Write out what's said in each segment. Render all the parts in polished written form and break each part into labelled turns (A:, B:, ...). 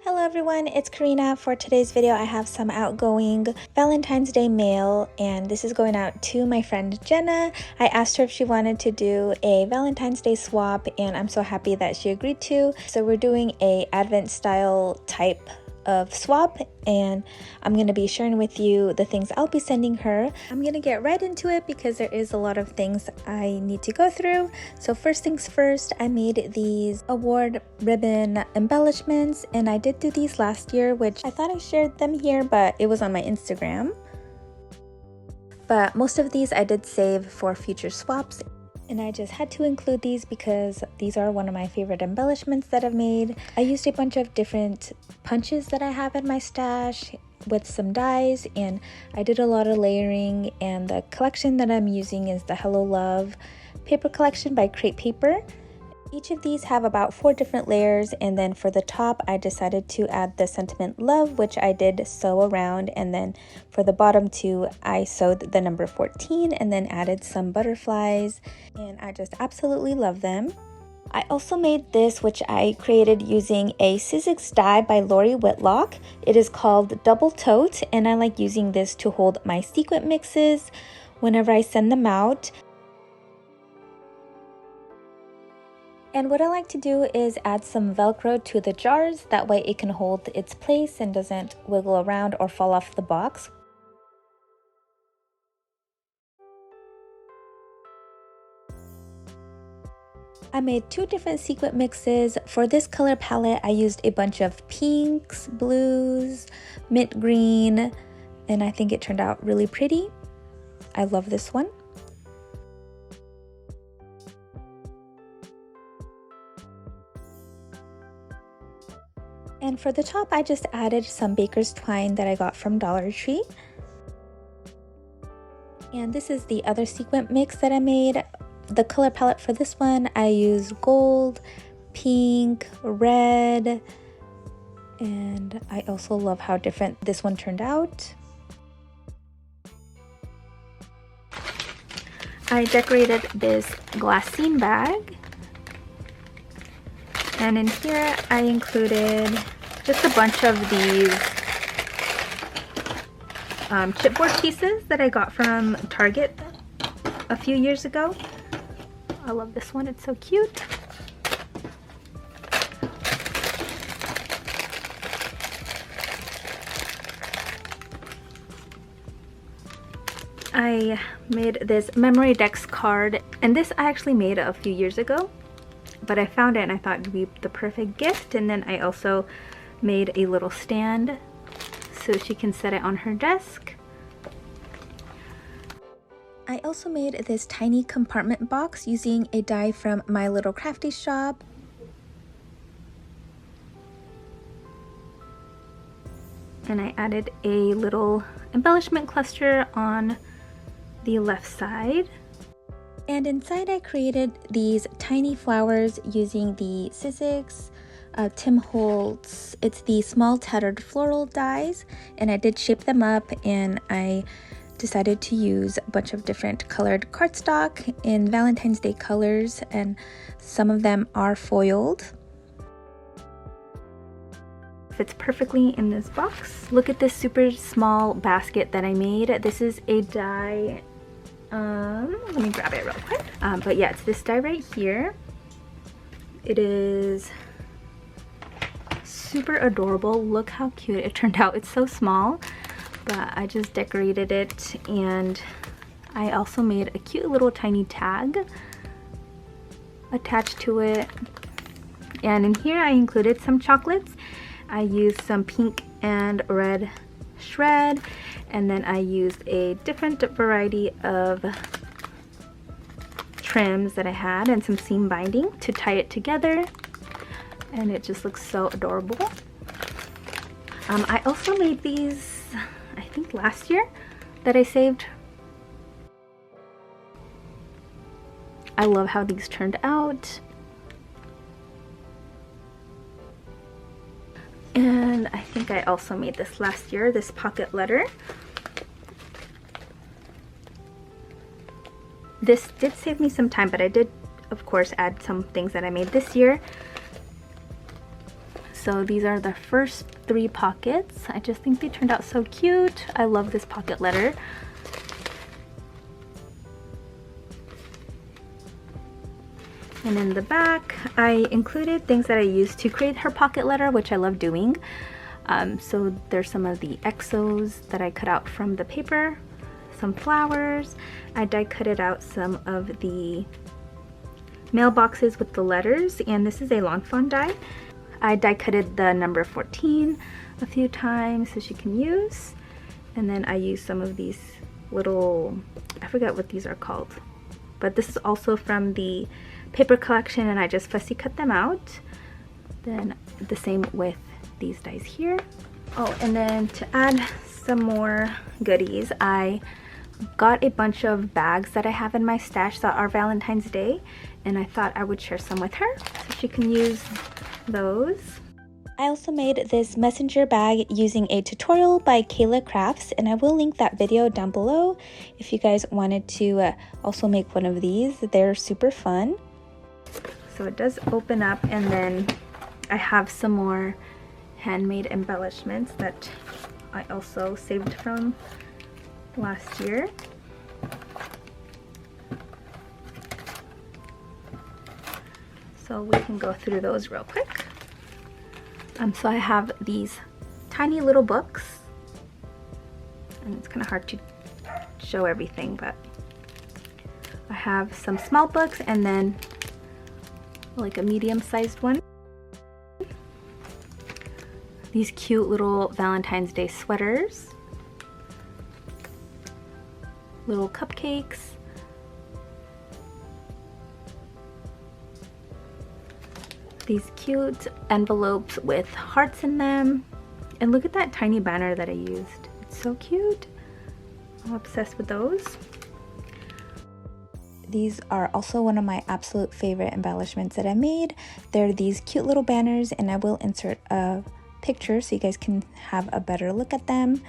A: Hello everyone, it's Karina. For today's video I have some outgoing Valentine's Day mail, and this is going out to my friend Jenna. I asked her if she wanted to do a Valentine's Day swap, and I'm so happy that she agreed to. So we're doing a Advent style type of swap, and I'm going to be sharing with you the things I'll be sending her. I'm going to get right into it because there is a lot of things I need to go through. So first things first, I made these award ribbon embellishments, and I did do these last year, which I thought I shared them here, but it was on my Instagram. But most of these I did save for future swaps, and I just had to include these because these are one of my favorite embellishments that I've made. I used a bunch of different punches that I have in my stash with some dies, and I did a lot of layering, and the collection that I'm using is the Hello Love paper collection by Crate Paper. Each of these have about 4 different layers, and then for the top I decided to add the sentiment love, which I did sew around, and then for the bottom 2 I sewed the number 14 and then added some butterflies, and I just absolutely love them. I also made this, which I created using a Sizzix die by Lori Whitlock. It is called Double Tote, and I like using this to hold my sequin mixes whenever I send them out. And what I like to do is add some Velcro to the jars, that way it can hold its place and doesn't wiggle around or fall off the box. I made 2 different sequin mixes. For this color palette I used a bunch of pinks, blues, mint green, and I think it turned out really pretty. I love this one. And for the top, I just added some baker's twine that I got from Dollar Tree. And this is the other sequin mix that I made. The color palette for this one, I used gold, pink, red, and I also love how different this one turned out. I decorated this Glassine bag. And in here I included just a bunch of these chipboard pieces that I got from Target a few years ago. I love this one, it's so cute. I made this memory decks card, and this I actually made a few years ago, but I found it and I thought it would be the perfect gift. And then I also made a little stand so she can set it on her desk. I also made this tiny compartment box using a die from My Little Crafty Shop. And I added a little embellishment cluster on the left side. And inside I created these tiny flowers using the Sizzix Tim Holtz. It's the small tattered floral dies, and I did shape them up, and I decided to use a bunch of different colored cardstock in Valentine's Day colors, and some of them are foiled. Fits perfectly in this box. Look at this super small basket that I made. This is a die. Let me grab it real quick. But yeah, it's this die right here. It is super adorable. Look how cute it turned out. It's so small, but I just decorated it, and I also made a cute little tiny tag attached to it. And in here I included some chocolates. I used some pink and red shred, and then I used a different variety of trims that I had and some seam binding to tie it together, and it just looks so adorable. I also made these, I think last year, that I saved. I love how these turned out. And I think I also made this last year, this pocket letter. This did save me some time, but I did, of course, add some things that I made this year. So these are the first 3 pockets. I just think they turned out so cute. I love this pocket letter. And in the back, I included things that I used to create her pocket letter, which I love doing. So there's some of the exos that I cut out from the paper, some flowers. I die cutted out some of the mailboxes with the letters, and this is a Lawn Fawn die. I die cutted the number 14 a few times so she can use. And then I used some of these little, I forget what these are called, but this is also from the paper collection, and I just fussy cut them out. Then the same with these dies here. Oh, and then to add some more goodies, I got a bunch of bags that I have in my stash that are Valentine's Day, and I thought I would share some with her so she can use those. I also made this messenger bag using a tutorial by Kayla Crafts, and I will link that video down below if you guys wanted to also make one of these. They're super fun. So it does open up, and then I have some more handmade embellishments that I also saved from last year. So we can go through those real quick. So I have these tiny little books, and it's kind of hard to show everything, but I have some small books and then like a medium-sized one. These cute little Valentine's Day sweaters, little cupcakes, these cute envelopes with hearts in them, and look at that tiny banner that I used. It's so cute. I'm obsessed with those. These are also one of my absolute favorite embellishments that I made. They're these cute little banners, and I will insert a picture so you guys can have a better look at them.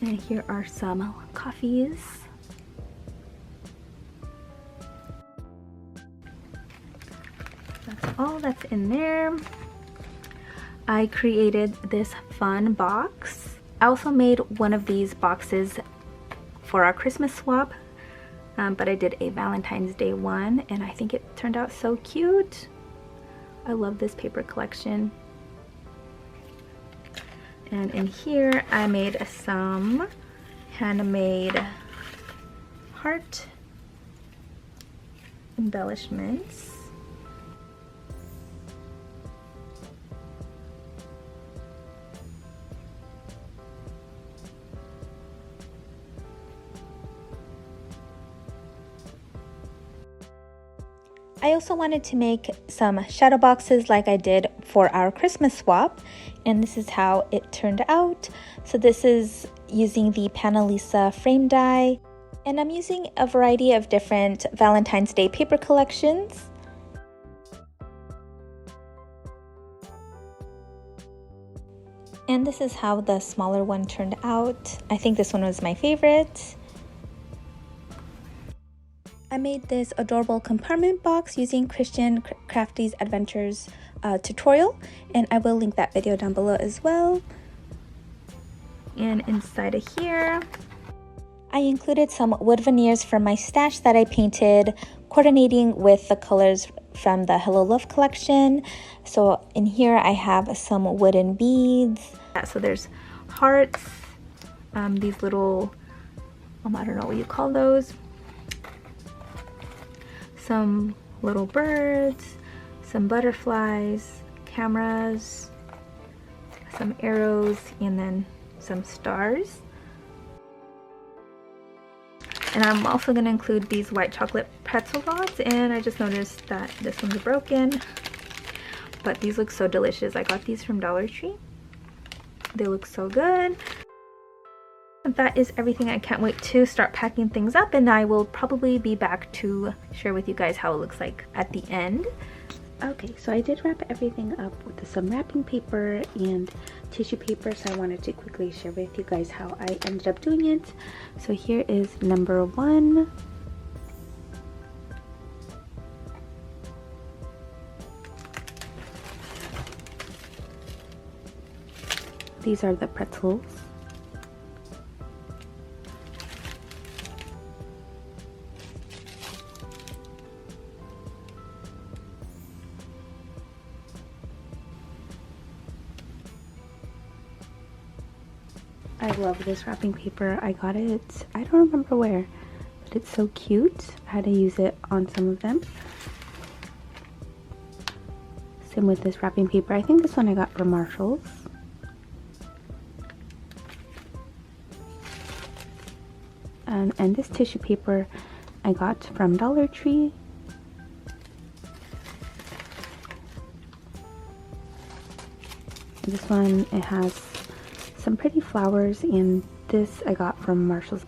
A: And here are some coffees. That's all that's in there. I created this fun box. I also made one of these boxes for our Christmas swap, but I did a Valentine's Day one, and I think it turned out so cute. I love this paper collection. And in here I made some handmade heart embellishments. I also wanted to make some shadow boxes like I did for our Christmas swap, and this is how it turned out. So this is using the Panalisa frame die, and I'm using a variety of different Valentine's Day paper collections. And this is how the smaller one turned out. I think this one was my favorite. I made this adorable compartment box using Christian Crafty's Adventures tutorial, and I will link that video down below as well. And inside of here, I included some wood veneers from my stash that I painted, coordinating with the colors from the Hello Love collection. So in here I have some wooden beads. So there's hearts, these little, I don't know what you call those. Some little birds, some butterflies, cameras, some arrows, and then some stars. And I'm also going to include these white chocolate pretzel rods, and I just noticed that this one's broken, but these look so delicious. I got these from Dollar Tree. They look so good. That is everything. I can't wait to start packing things up, and I will probably be back to share with you guys how it looks like at the end.
B: Okay, so I did wrap everything up with some wrapping paper and tissue paper, so I wanted to quickly share with you guys how I ended up doing it. So here is number 1. These are the pretzels. I love this wrapping paper. I got it, I don't remember where, but it's so cute. I had to use it on some of them. Same with this wrapping paper. I think this one I got from Marshall's. And this tissue paper I got from Dollar Tree. This one, it has some pretty flowers, and this I got from Marshall's.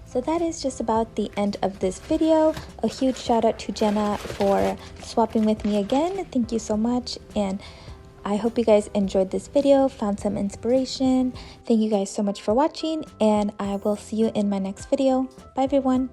A: So that is just about the end of this video. A huge shout out to Jenna for swapping with me again. Thank you so much, and I hope you guys enjoyed this video, found some inspiration. Thank you guys so much for watching, and I will see you in my next video. Bye everyone.